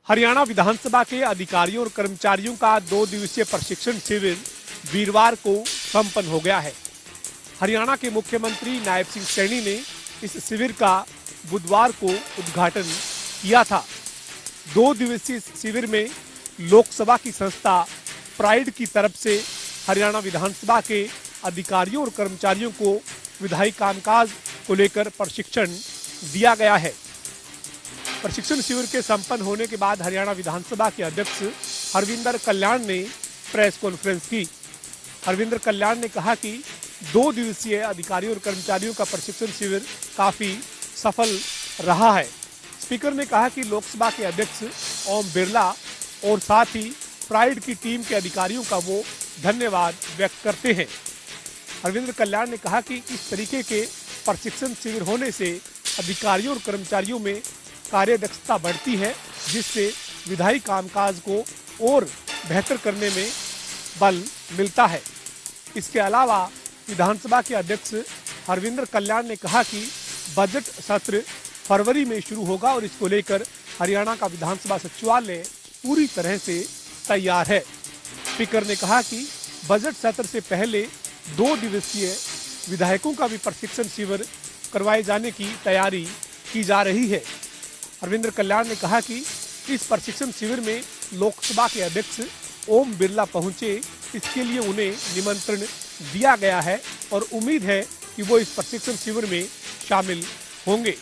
हरियाणा विधानसभा के अधिकारियों और कर्मचारियों का 2 दिवसीय प्रशिक्षण शिविर वीरवार को संपन्न हो गया है। हरियाणा के मुख्यमंत्री नायब सिंह सैनी ने इस शिविर का बुधवार को उद्घाटन किया था। 2 दिवसीय शिविर में लोकसभा की संस्था प्राइड की तरफ से हरियाणा विधानसभा के अधिकारियों और कर्मचारियों को विधायी कामकाज को लेकर प्रशिक्षण दिया गया है। प्रशिक्षण शिविर के संपन्न होने के बाद हरियाणा विधानसभा के अध्यक्ष हरविंदर कल्याण ने प्रेस कॉन्फ्रेंस की। हरविंदर कल्याण ने कहा कि 2 दिवसीय अधिकारियों और कर्मचारियों का प्रशिक्षण शिविर काफी सफल रहा है। स्पीकर ने कहा कि लोकसभा के अध्यक्ष ओम बिरला और साथ ही प्राइड की टीम के अधिकारियों का वो धन्यवाद व्यक्त करते हैं। हरविंदर कल्याण ने कहा कि इस तरीके के प्रशिक्षण शिविर होने से अधिकारियों और कर्मचारियों में कार्यदक्षता बढ़ती है, जिससे विधायी कामकाज को और बेहतर करने में बल मिलता है। इसके अलावा विधानसभा के अध्यक्ष हरविंदर कल्याण ने कहा कि बजट सत्र फरवरी में शुरू होगा और इसको लेकर हरियाणा का विधानसभा सचिवालय पूरी तरह से तैयार है। स्पीकर ने कहा कि बजट सत्र से पहले 2 दिवसीय विधायकों का भी प्रशिक्षण शिविर करवाए जाने की तैयारी की जा रही है। हरविंदर कल्याण ने कहा कि इस प्रशिक्षण शिविर में लोकसभा के अध्यक्ष ओम बिरला पहुंचे, इसके लिए उन्हें निमंत्रण दिया गया है और उम्मीद है कि वो इस प्रशिक्षण शिविर में शामिल होंगे।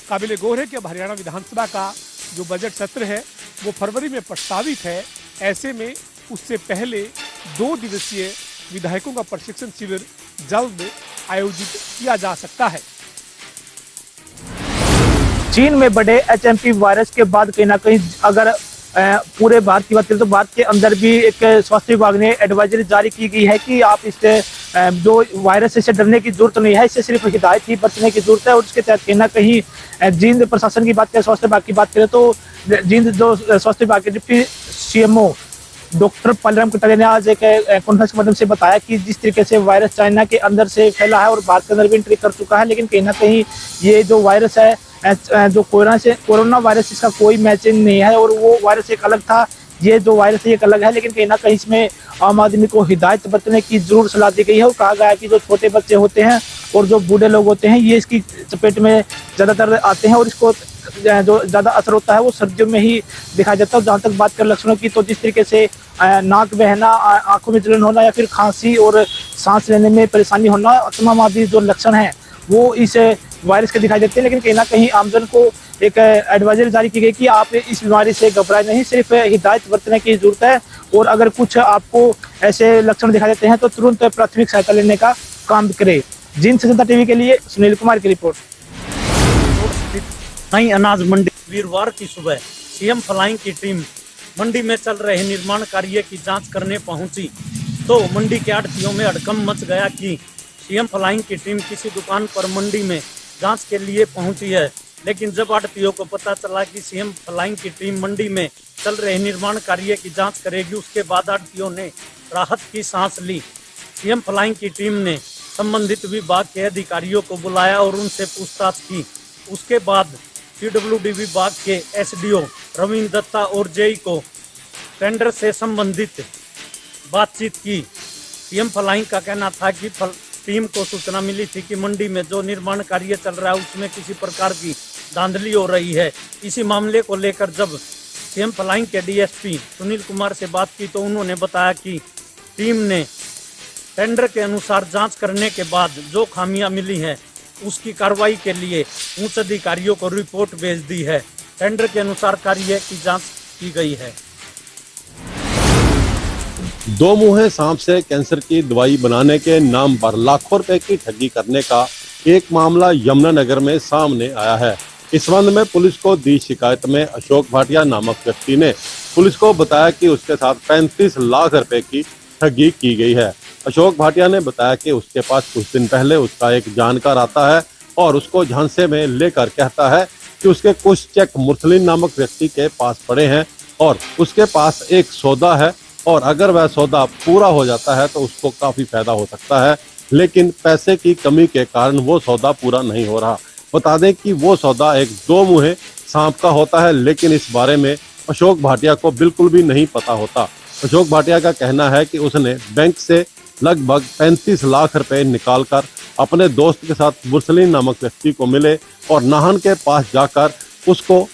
काबिले गौर है कि अब हरियाणा विधानसभा का जो बजट सत्र है वो फरवरी में प्रस्तावित है। ऐसे में उससे पहले 2 दिवसीय विधायकों का प्रशिक्षण शिविर जल्द आयोजित किया जा सकता है। चीन में बढ़े एचएमपी वायरस के बाद कहीं ना कहीं अगर पूरे भारत की बात करें तो भारत के अंदर भी एक स्वास्थ्य विभाग ने एडवाइजरी जारी की गई है कि आप इससे जो वायरस से डरने की जरूरत नहीं है, इससे सिर्फ हिदायत ही बचने की जरूरत है। और इसके तहत कहीं ना कहीं जींद प्रशासन की बात करें, स्वास्थ्य विभाग की बात करें तो जींद जो स्वास्थ्य विभाग के डिप्टी सीएमओ डॉक्टर पलराम कटारिया ने आज एक कॉन्फ्रेंस के माध्यम से बताया कि जिस तरीके से वायरस चाइना के अंदर से फैला है और भारत के अंदर भी एंट्री कर चुका है, लेकिन कहीं ना कहीं ये जो वायरस है जो कोरोना वायरस, इसका कोई मैचिंग नहीं है और वो वायरस एक अलग था, ये जो वायरस है एक अलग है। लेकिन कहीं ना कहीं इसमें आम आदमी को हिदायत बरतने की जरूर सलाह दी गई है और कहा गया है कि जो छोटे बच्चे होते हैं और जो बूढ़े लोग होते हैं ये इसकी चपेट में ज़्यादातर आते हैं और इसको जो ज़्यादा असर होता है वो सर्दियों में ही दिखाई देता है। जहाँ तक बात करें लक्षणों की तो जिस तरीके से नाक बहना, आंखों में जलन होना या फिर खांसी और सांस लेने में परेशानी होना, तमाम आदि जो लक्षण हैं वो इस वायरस के दिखाई देते हैं। लेकिन कहीं ना कहीं आमजन को एक एडवाइजरी जारी की गई कि आप इस बीमारी से घबराए नहीं, सिर्फ हिदायत बरतने की जरूरत है और अगर कुछ आपको ऐसे लक्षण दिखाई देते हैं तो तुरंत प्राथमिक सहायता लेने का काम करें। जींद से जनता टीवी के लिए सुनील कुमार की रिपोर्ट। नई अनाज मंडी वीरवार की सुबह सीएम फ्लाइंग की टीम मंडी में चल रहे निर्माण कार्य की जांच करने पहुंची तो मंडी के आढ़तियों में हड़कंप मच गया कि सीएम फ्लाइंग की टीम किसी दुकान पर मंडी में जांच के लिए पहुंची है। लेकिन जब आढ़तियों को पता चला कि सीएम फ्लाइंग की टीम मंडी में चल रहे निर्माण कार्य की जांच करेगी, उसके बाद आढ़तियों ने राहत की सांस ली। सीएम फ्लाइंग की टीम ने संबंधित विभाग के अधिकारियों को बुलाया और उनसे पूछताछ की। उसके बाद पीडब्ल्यूडी विभाग के एसडीओ रविंद्र दत्ता और जेई को टेंडर से संबंधित बातचीत की। सीएम फ्लाइंग का कहना था कि टीम को सूचना मिली थी कि मंडी में जो निर्माण कार्य चल रहा है उसमें किसी प्रकार की धांधली हो रही है। इसी मामले को लेकर जब सीएम फ्लाइंग के डीएसपी सुनील कुमार से बात की तो उन्होंने बताया कि टीम ने टेंडर के अनुसार जांच करने के बाद जो खामियां मिली हैं उसकी कार्रवाई के लिए उच्च अधिकारियों को रिपोर्ट भेज दी है। टेंडर के अनुसार कार्य की जांच की गई है। 2 मुँहे सांप से कैंसर की दवाई बनाने के नाम पर लाखों रुपए की ठगी करने का एक मामला यमुनानगर में सामने आया है। इस संबंध में पुलिस को दी शिकायत में अशोक भाटिया नामक व्यक्ति ने पुलिस को बताया कि उसके साथ 35 लाख रुपए की ठगी की गई है। अशोक भाटिया ने बताया कि उसके पास कुछ दिन पहले उसका एक जानकार आता है और उसको झांसे में लेकर कहता है कि उसके कुछ चेक मुरसलीन नामक व्यक्ति के पास पड़े हैं और उसके पास एक सौदा है और अगर वह सौदा पूरा हो जाता है तो उसको काफी फायदा हो सकता है, लेकिन पैसे की कमी के कारण वो सौदा पूरा नहीं हो रहा। बता दें कि वो सौदा एक 2 मुँहे सांप का होता है, लेकिन इस बारे में अशोक भाटिया को बिल्कुल भी नहीं पता होता। अशोक भाटिया का कहना है कि उसने बैंक से लगभग 35 लाख रुपए निकालकर अपने दोस्त के साथ मुरसलीन नामक व्यक्ति को मिले और नाहन के पास जाकर उसको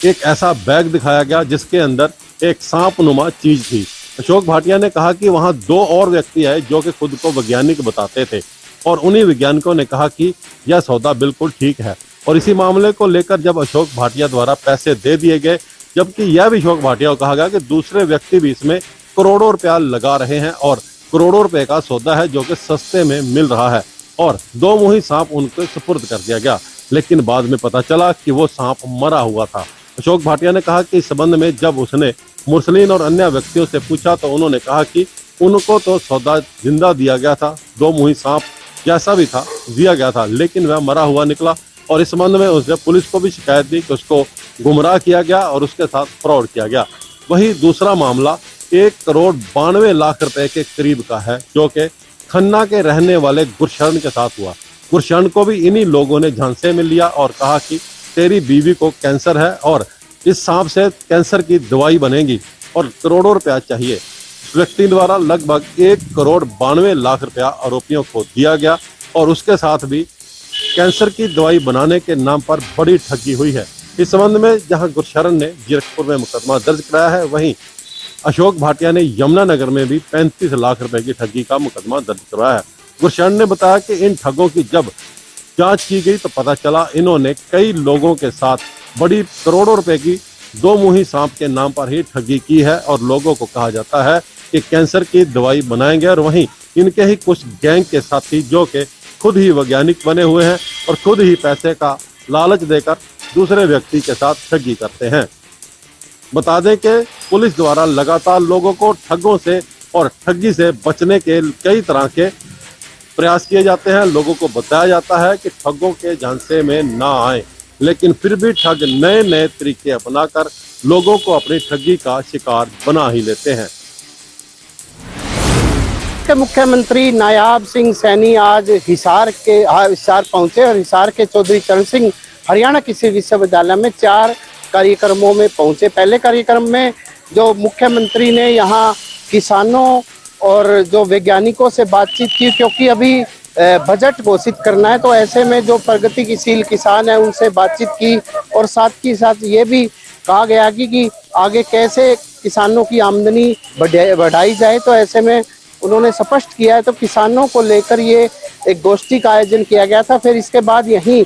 एक ऐसा बैग दिखाया गया जिसके अंदर एक सांप नुमा चीज थी। अशोक भाटिया ने कहा कि वहां 2 और व्यक्ति आए जो कि खुद को वैज्ञानिक बताते थे और उन्हीं वैज्ञानिकों ने कहा कि यह सौदा बिल्कुल ठीक है। और इसी मामले को लेकर जब अशोक भाटिया द्वारा पैसे दे दिए गए, जबकि यह भी अशोक भाटिया को कहा गया कि दूसरे व्यक्ति भी इसमें करोड़ों रुपया लगा रहे हैं और करोड़ों रुपए का सौदा है जो कि सस्ते में मिल रहा है, और 2 मुही सांप उनको सुपुर्द कर दिया गया। लेकिन बाद में पता चला कि वो सांप मरा हुआ था। अशोक भाटिया ने कहा कि इस संबंध में जब उसने मुरसलीन और अन्य व्यक्तियों से पूछा तो उन्होंने कहा कि उनको तो सौदा जिंदा दिया गया था, 2 मुही सांप जैसा भी था दिया गया था, लेकिन वह मरा हुआ निकला। और इस संबंध में उसने पुलिस को भी शिकायत दी कि उसको गुमराह किया गया और उसके साथ फ्रॉड किया गया। वहीं दूसरा मामला 1,92,00,000 रुपए के करीब का है जो कि खन्ना के रहने वाले गुरशरण के साथ हुआ। गुरशरण को भी इन्हीं लोगों ने झांसे में लिया और कहा कि तेरी बीवी को कैंसर है और इस सांप से कैंसर की दवाई बनेगी और करोड़ों रुपया चाहिए। इस व्यक्ति द्वारा लगभग 1,92,00,000 रुपया आरोपियों को दिया गया और उसके साथ भी कैंसर की दवाई बनाने के नाम पर बड़ी ठगी हुई है। इस संबंध में जहां गुरशरण ने जीरकपुर में मुकदमा दर्ज कराया है, वहीं अशोक भाटिया ने यमुनानगर में भी 35 लाख रुपए की ठगी का मुकदमा दर्ज करवाया है। गुरशरण ने बताया कि इन ठगों की जब जांच की गई तो पता चला इन्होंने कई लोगों के साथ बड़ी करोड़ों रुपए की 2 मुही सांप के नाम पर ही ठगी की है और लोगों को कहा जाता है कि कैंसर की दवाई बनाएंगे, और वहीं इनके ही कुछ गैंग के साथी जो कि खुद ही वैज्ञानिक बने हुए हैं और खुद ही पैसे का लालच देकर दूसरे व्यक्ति के साथ ठगी करते हैं। बता दें कि पुलिस द्वारा लगातार लोगों को ठगों से और ठगी से बचने के कई तरह के प्रयास किए जाते हैं। लोगों को बताया जाता है कि ठगों के झांसे में ना आए, लेकिन फिर भी ठग नए नए तरीके अपनाकर लोगों को अपनी ठगी का शिकार बना ही लेते हैं। मुख्यमंत्री नायाब सिंह सैनी आज हिसार पहुंचे और हिसार के चौधरी चरण सिंह हरियाणा कृषि विश्वविद्यालय में 4 कार्यक्रमों में पहुंचे। पहले कार्यक्रम में जो मुख्यमंत्री ने यहाँ किसानों और जो वैज्ञानिकों से बातचीत की, क्योंकि अभी बजट घोषित करना है, तो ऐसे में जो प्रगतिशील किसान है उनसे बातचीत की और साथ ही साथ ये भी कहा गया कि आगे कैसे किसानों की आमदनी बढ़ाई जाए। तो ऐसे में उन्होंने स्पष्ट किया है, तो किसानों को लेकर ये एक गोष्ठी का आयोजन किया गया था। फिर इसके बाद यहीं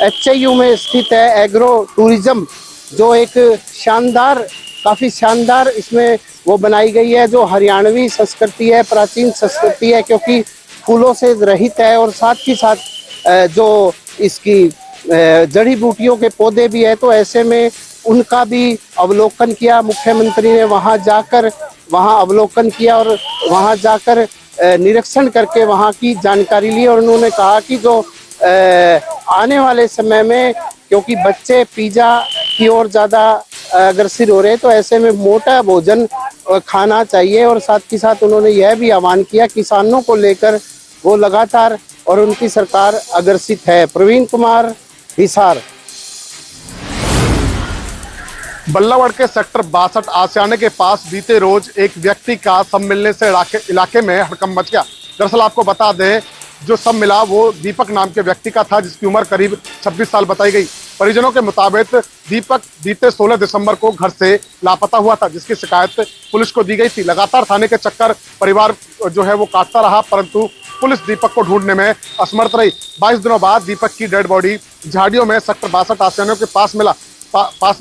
HIU में स्थित है एग्रो टूरिज्म, जो एक काफी शानदार इसमें वो बनाई गई है, जो हरियाणवी संस्कृति है, प्राचीन संस्कृति है, क्योंकि फूलों से रहित है और साथ ही साथ जो इसकी जड़ी बूटियों के पौधे भी है। तो ऐसे में उनका भी अवलोकन किया मुख्यमंत्री ने, वहाँ अवलोकन किया और वहाँ जाकर निरीक्षण करके वहाँ की जानकारी ली। और उन्होंने कहा कि जो आने वाले समय में, क्योंकि बच्चे पिज्जा की ओर ज़्यादा अग्रसर हो रहे हैं, तो ऐसे में मोटा भोजन खाना चाहिए। और साथ ही साथ उन्होंने यह भी आह्वान किया किसानों को लेकर वो लगातार और उनकी सरकार अग्रसित है। प्रवीण कुमार, हिसार। बल्लावड़ के सेक्टर 62 आसियाने के पास बीते रोज एक व्यक्ति का शव मिलने से इलाके में हड़कंप मच गया। दरअसल आपको बता दें, जो शव मिला वो दीपक नाम के व्यक्ति का था, जिसकी उम्र करीब 26 साल बताई गई। परिजनों के मुताबिक दीपक बीते 16 दिसंबर को घर से लापता हुआ था, जिसकी शिकायत पुलिस को दी गई थी। लगातार थाने के चक्कर परिवार जो है वो काटता रहा, परंतु पुलिस दीपक को ढूंढने में असमर्थ रही। 22 दिनों बाद दीपक की डेड बॉडी झाड़ियों में सेक्टर 62 आसियानों के पास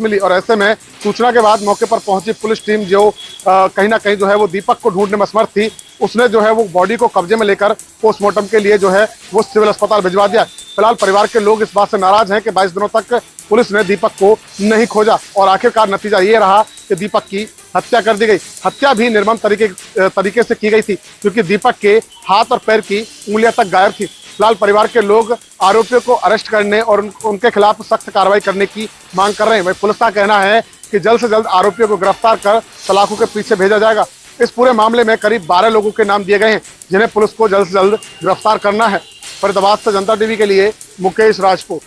मिली और ऐसे में सूचना के बाद मौके पर पहुंची पुलिस टीम, जो कहीं ना कहीं जो है वो दीपक को ढूंढने में असमर्थ थी, उसने जो है वो बॉडी को कब्जे में लेकर पोस्टमार्टम के लिए जो है वो सिविल अस्पताल भिजवा दिया। फिलहाल परिवार के लोग इस बात से नाराज हैं कि 22 दिनों तक पुलिस ने दीपक को नहीं खोजा और आखिरकार नतीजा ये रहा कि दीपक की हत्या कर दी गई। हत्या भी निर्मम तरीके से की गई थी, क्योंकि दीपक के हाथ और पैर की उंगलियां तक गायब थी। फिलहाल परिवार के लोग आरोपियों को अरेस्ट करने और उनके खिलाफ सख्त कार्रवाई करने की मांग कर रहे हैं। वहीं पुलिस का कहना है कि जल्द से जल्द आरोपियों को गिरफ्तार कर सलाखों के पीछे भेजा जाएगा। इस पूरे मामले में करीब 12 लोगों के नाम दिए गए हैं, जिन्हें पुलिस को जल्द से जल्द गिरफ्तार करना है। फरीदाबाद से जनता टीवी के लिए मुकेश राजपूत।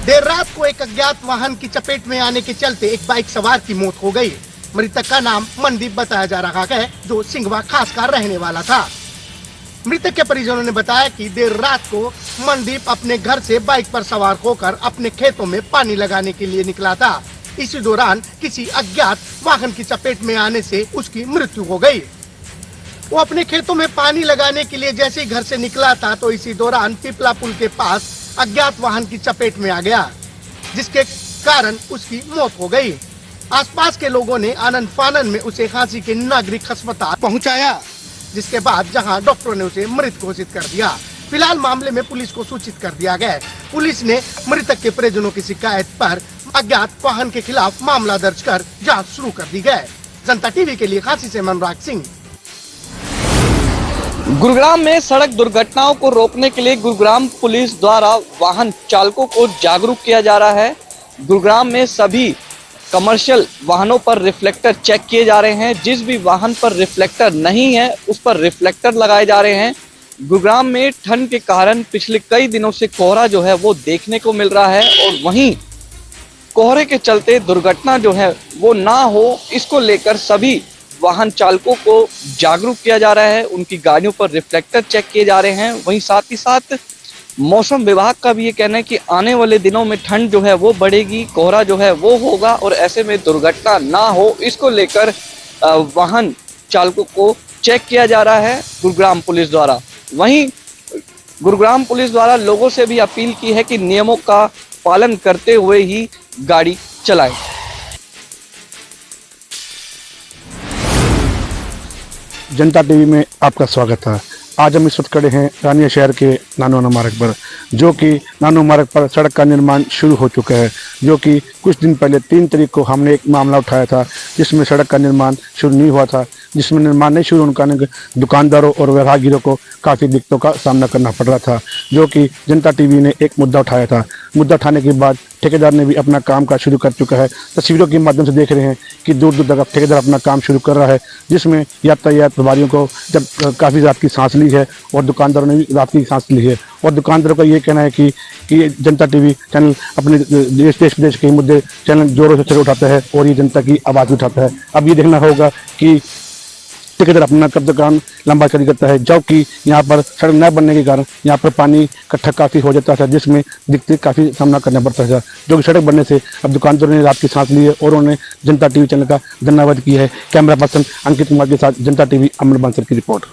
देर रात को एक अज्ञात वाहन की चपेट में आने के चलते एक बाइक सवार की मौत हो गई। मृतक का नाम मनदीप बताया जा रहा है, जो सिंघवा खास का रहने वाला था। मृतक के परिजनों ने बताया कि देर रात को मनदीप अपने घर से बाइक पर सवार होकर अपने खेतों में पानी लगाने के लिए निकला था। इसी दौरान किसी अज्ञात वाहन की चपेट में आने से उसकी मृत्यु हो गई। वो अपने खेतों में पानी लगाने के लिए जैसे ही घर से निकला था तो इसी दौरान पिपला पुल के पास अज्ञात वाहन की चपेट में आ गया, जिसके कारण उसकी मौत हो गई। आसपास के लोगों ने आनंद फानन में उसे झांसी के नागरिक अस्पताल पहुंचाया, जिसके बाद जहां डॉक्टरों ने उसे मृत घोषित कर दिया। फिलहाल मामले में पुलिस को सूचित कर दिया गया है। पुलिस ने मृतक के परिजनों की शिकायत पर अज्ञात वाहन के खिलाफ मामला दर्ज कर जांच शुरू कर दी है। जनता टीवी के लिए झांसी से मनराज सिंह। गुरुग्राम में सड़क दुर्घटनाओं को रोकने के लिए गुरुग्राम पुलिस द्वारा वाहन चालकों को जागरूक किया जा रहा है। गुरुग्राम में सभी कमर्शियल वाहनों पर रिफ्लेक्टर चेक किए जा रहे हैं। जिस भी वाहन पर रिफ्लेक्टर नहीं है उस पर रिफ्लेक्टर लगाए जा रहे हैं। गुरुग्राम में ठंड के कारण पिछले कई दिनों से कोहरा जो है वो देखने को मिल रहा है और वहीं कोहरे के चलते दुर्घटना जो है वो ना हो, इसको लेकर सभी वाहन चालकों को जागरूक किया जा रहा है। उनकी गाड़ियों पर रिफ्लेक्टर चेक किए जा रहे हैं। वहीं साथ ही साथ मौसम विभाग का भी ये कहना है कि आने वाले दिनों में ठंड जो है वो बढ़ेगी, कोहरा जो है वो होगा और ऐसे में दुर्घटना ना हो, इसको लेकर वाहन चालकों को चेक किया जा रहा है गुरुग्राम पुलिस द्वारा। वहीं गुरुग्राम पुलिस द्वारा लोगों से भी अपील की है कि नियमों का पालन करते हुए ही गाड़ी चलाएं। जनता टीवी में आपका स्वागत है। आज हम इस वक्त खड़े हैं रानिया शहर के नानोना मार्ग पर, जो कि नानो मार्ग पर सड़क का निर्माण शुरू हो चुका है। जो कि कुछ दिन पहले 3 तारीख को हमने एक मामला उठाया था जिसमें सड़क का निर्माण शुरू नहीं हुआ था, जिसमें निर्माण नहीं शुरू होने के कारण दुकानदारों और व्यवहारगिरों को काफ़ी दिक्कतों का सामना करना पड़ रहा था। जो कि जनता टीवी ने एक मुद्दा उठाया था। मुद्दा उठाने के बाद ठेकेदार ने भी अपना काम का शुरू कर चुका है। तस्वीरों के माध्यम से देख रहे हैं कि दूर दूर तक ठेकेदार अपना काम शुरू कर रहा है, जिसमें यातायात प्रभारियों को जब काफ़ी रात की सांस ली है और दुकानदारों ने भी रात की सांस ली है। और दुकानदारों का ये कहना है कि जनता टीवी चैनल अपने देश विदेश के मुद्दे चैनल जोरों से उठाता है और ये जनता की आवाज़ उठाता है। अब ये देखना होगा कि ठेकेदार अपना कब्जा काम लंबा चली करता है, जबकि यहाँ पर सड़क न बनने के कारण यहाँ पर पानी इकट्ठा काफ़ी हो जाता था, जिसमें दिक्कत काफ़ी सामना करना पड़ता था। जो कि सड़क बनने से अब दुकानदारों ने रात की सांस ली है और उन्होंने जनता टीवी चैनल का धन्यवाद किया है। कैमरा पर्सन अंकित कुमार के साथ जनता टीवी अमर बांसर की रिपोर्ट।